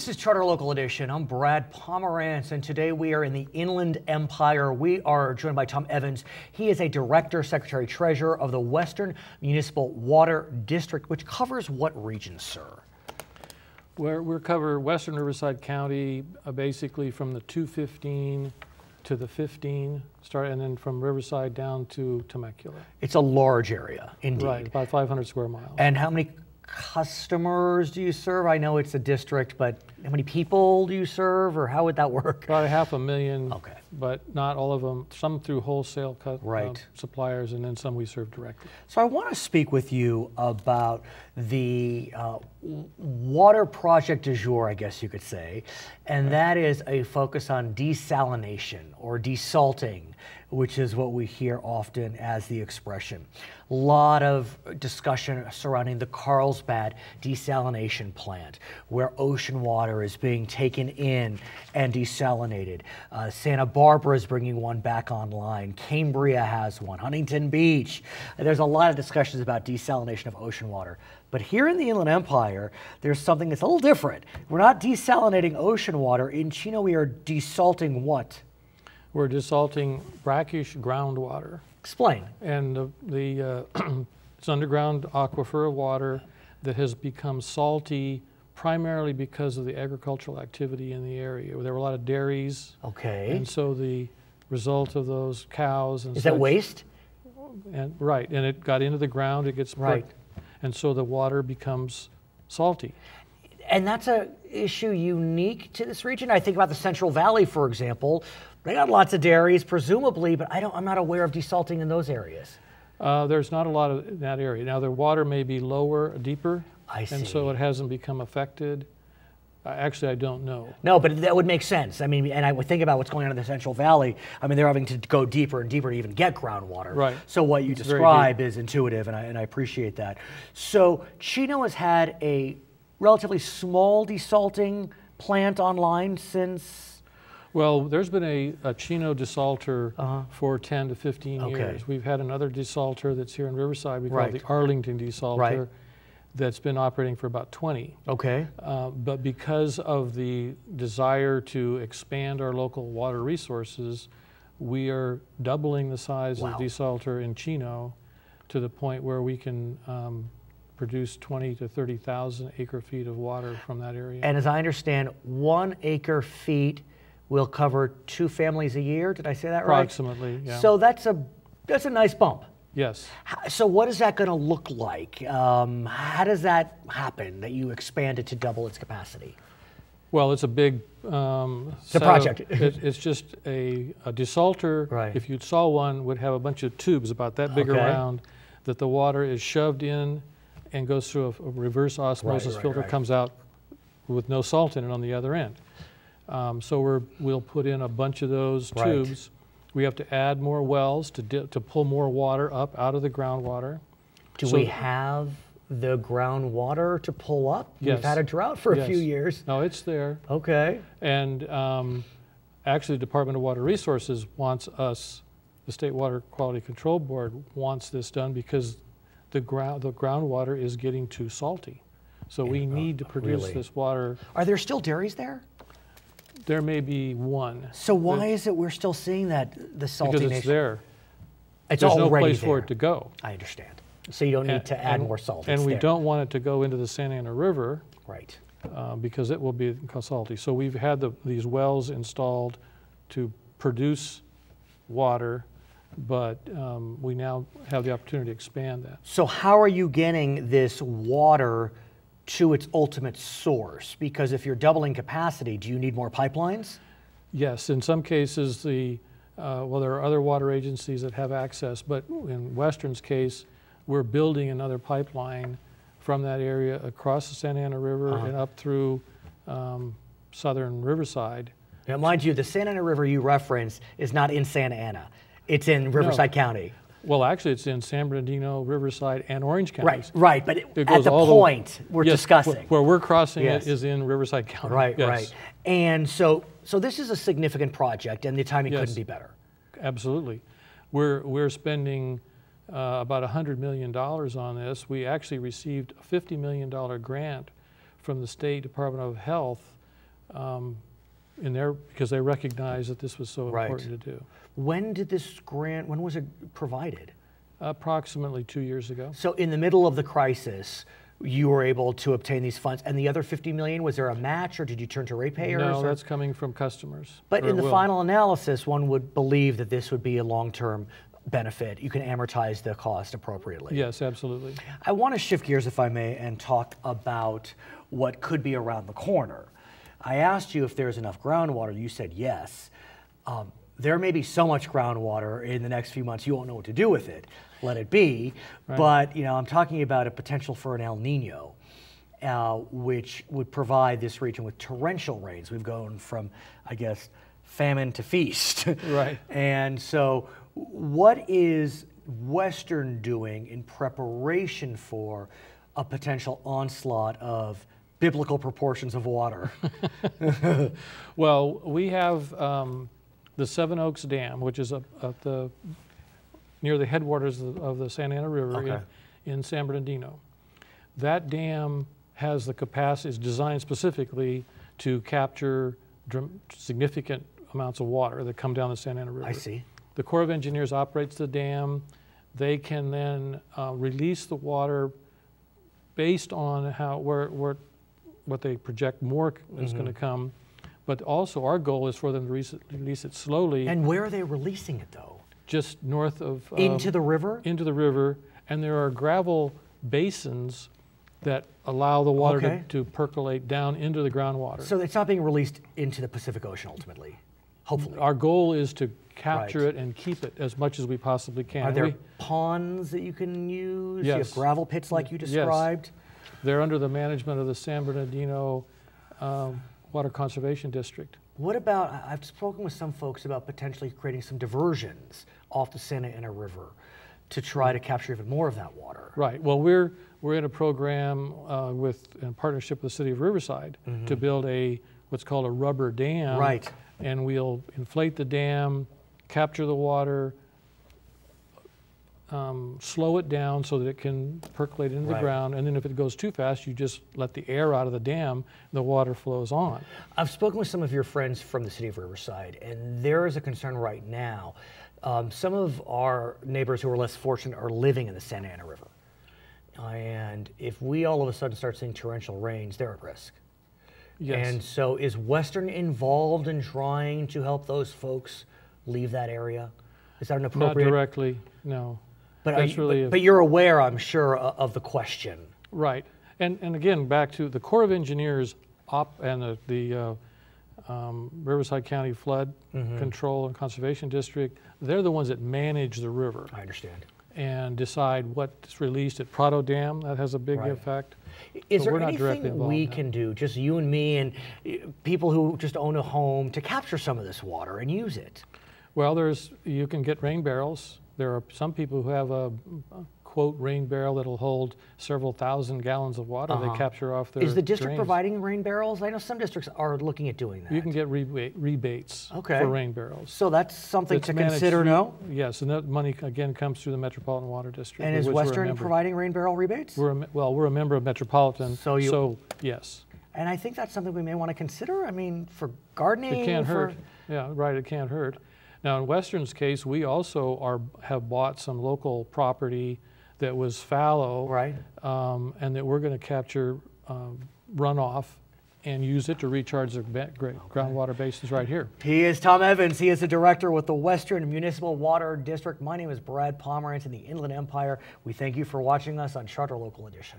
This is Charter Local Edition. I'm Brad Pomerance, and today we are in the Inland Empire. We are joined by Tom Evans. He is a Director, Secretary Treasurer of the Western Municipal Water District, which covers what region, sir? We cover Western Riverside County, basically from the 215 to the 15, and then from Riverside down to Temecula. It's a large area, indeed. Right, about 500 square miles. And how many customers do you serve? I know it's a district, but how many people do you serve, or how would that work? About 500,000, okay, but not all of them. Some through wholesale suppliers, and then some we serve directly. So I want to speak with you about the water project du jour, I guess you could say, and that is a focus on desalination or desalting, which is what we hear often as the expression. A lot of discussion surrounding the Carlsbad desalination plant, where ocean water is being taken in and desalinated. Santa Barbara is bringing one back online. Cambria has one. Huntington Beach. There's a lot of discussions about desalination of ocean water. But here in the Inland Empire, there's something that's a little different. We're not desalinating ocean water. In Chino, we are desalting what? We're desalting brackish groundwater. Explain. And it's underground aquifer of water that has become salty primarily because of the agricultural activity in the area. There were a lot of dairies. Okay. And so the result of those cows and Is that waste? And right, and it got into the ground, it gets pricked, and so the water becomes salty. And that's an issue unique to this region. I think about the Central Valley, for example. They got lots of dairies, presumably, but I'm not aware of desalting in those areas. There's not a lot of in that area. Now, the water may be lower, deeper, I see. And so it hasn't become affected. Actually, I don't know. No, but that would make sense. I mean, and I would think about what's going on in the Central Valley. I mean, they're having to go deeper and deeper to even get groundwater. Right. So what you describe is intuitive, and I appreciate that. So Chino has had a relatively small desalting plant online since? Well, there's been a Chino desalter for 10 to 15 years. We've had another desalter that's here in Riverside. We call it the Arlington desalter. That's been operating for about 20. Okay. But because of the desire to expand our local water resources, we are doubling the size of the desalter in Chino to the point where we can produce 20 to 30,000 acre feet of water from that area. And as I understand, 1 acre feet will cover 2 families a year. Did I say that right? Approximately, yeah. So that's a nice bump. Yes. So what is that going to look like? How does that happen, that you expand it to double its capacity? Well, it's a big it's a project. It's just a desalter, if you saw one, would have a bunch of tubes about that big around that the water is shoved in and goes through a reverse osmosis filter, comes out with no salt in it on the other end. So we'll put in a bunch of those tubes. We have to add more wells to pull more water up out of the groundwater. Do we have the groundwater to pull up? Yes. We've had a drought for a few years. No, it's there. Okay. And actually, the Department of Water Resources wants us, the State Water Quality Control Board wants this done because the groundwater is getting too salty. So we need to produce this water. Are there still dairies there? There may be one. So why is it we're still seeing that, the saltiness? Because it's there. It's There's already no place there. for it to go. I understand. So you don't need to add more salt. And we don't want it to go into the Santa Ana River. Right. Because it will be salty. So we've had these wells installed to produce water, but we now have the opportunity to expand that. So how are you getting this water to its ultimate source? Because if you're doubling capacity, do you need more pipelines? Yes, in some cases, well, there are other water agencies that have access, but in Western's case, we're building another pipeline from that area across the Santa Ana River and up through southern Riverside. Now, mind you, the Santa Ana River you reference is not in Santa Ana. It's in Riverside County. Well, actually, it's in San Bernardino, Riverside, and Orange counties. Right, but at the point we're discussing. Where we're crossing it is in Riverside County. Right. And so this is a significant project, and the timing couldn't be better. Absolutely. We're spending about $100 million on this. We actually received a $50 million grant from the State Department of Health in there because they recognized that this was so important to do. When did this grant, when was it provided? Approximately 2 years ago. So in the middle of the crisis, you were able to obtain these funds, and the other $50 million, was there a match, or did you turn to ratepayers? No, that's coming from customers. But in the final analysis, one would believe that this would be a long-term benefit. You can amortize the cost appropriately. Yes, absolutely. I want to shift gears, if I may, and talk about what could be around the corner. I asked you if there's enough groundwater. You said yes. There may be so much groundwater in the next few months you won't know what to do with it. Let it be. Right. But I'm talking about a potential for an El Nino, which would provide this region with torrential rains. We've gone from, I guess, famine to feast. Right. And so what is Western doing in preparation for a potential onslaught of biblical proportions of water? Well, we have the Seven Oaks Dam, which is near the headwaters of the Santa Ana River in San Bernardino. That dam has the capacity, is designed specifically to capture significant amounts of water that come down the Santa Ana River. I see. The Corps of Engineers operates the dam. They can then release the water based on what they project more is going to come. But also our goal is for them to release it slowly. And where are they releasing it, though? Just north of... into the river? Into the river. And there are gravel basins that allow the water to percolate down into the groundwater. So it's not being released into the Pacific Ocean, ultimately, hopefully. Our goal is to capture it and keep it as much as we possibly can. Are there ponds that you can use? Yes. You have gravel pits like you described? Yes. They're under the management of the San Bernardino Water Conservation District. What about, I've spoken with some folks about potentially creating some diversions off the Santa Ana River to try to capture even more of that water. Right. Well, we're in a program in partnership with the city of Riverside to build what's called a rubber dam. Right. And we'll inflate the dam, capture the water, slow it down so that it can percolate into the ground, and then if it goes too fast, you just let the air out of the dam, the water flows on. I've spoken with some of your friends from the city of Riverside, and there is a concern right now. Some of our neighbors who are less fortunate are living in the Santa Ana River. And if we all of a sudden start seeing torrential rains, they're at risk. Yes. And so is Western involved in trying to help those folks leave that area? Is that an appropriate? Not directly, no. But you're aware, I'm sure, of the question. Right. And again, back to the Corps of Engineers and the Riverside County Flood Control and Conservation District, they're the ones that manage the river. I understand. And decide what's released at Prado Dam. That has a big effect. Is there anything we can do, just you and me and people who just own a home, to capture some of this water and use it? Well, you can get rain barrels. There are some people who have a quote rain barrel that'll hold several thousand gallons of water they capture off their Is the district drains. Providing rain barrels? I know some districts are looking at doing that. You can get rebates for rain barrels. So that's something to consider, no? Yes, and that money again comes through the Metropolitan Water District. And is Western providing rain barrel rebates? We're a member of Metropolitan, so yes. And I think that's something we may want to consider. I mean, for gardening. It can't hurt. Yeah, right, it can't hurt. Now, in Western's case, we also have bought some local property that was fallow, and that we're going to capture runoff and use it to recharge the groundwater basins right here. He is Tom Evans. He is the director with the Western Municipal Water District. My name is Brad Pomerance in the Inland Empire. We thank you for watching us on Charter Local Edition.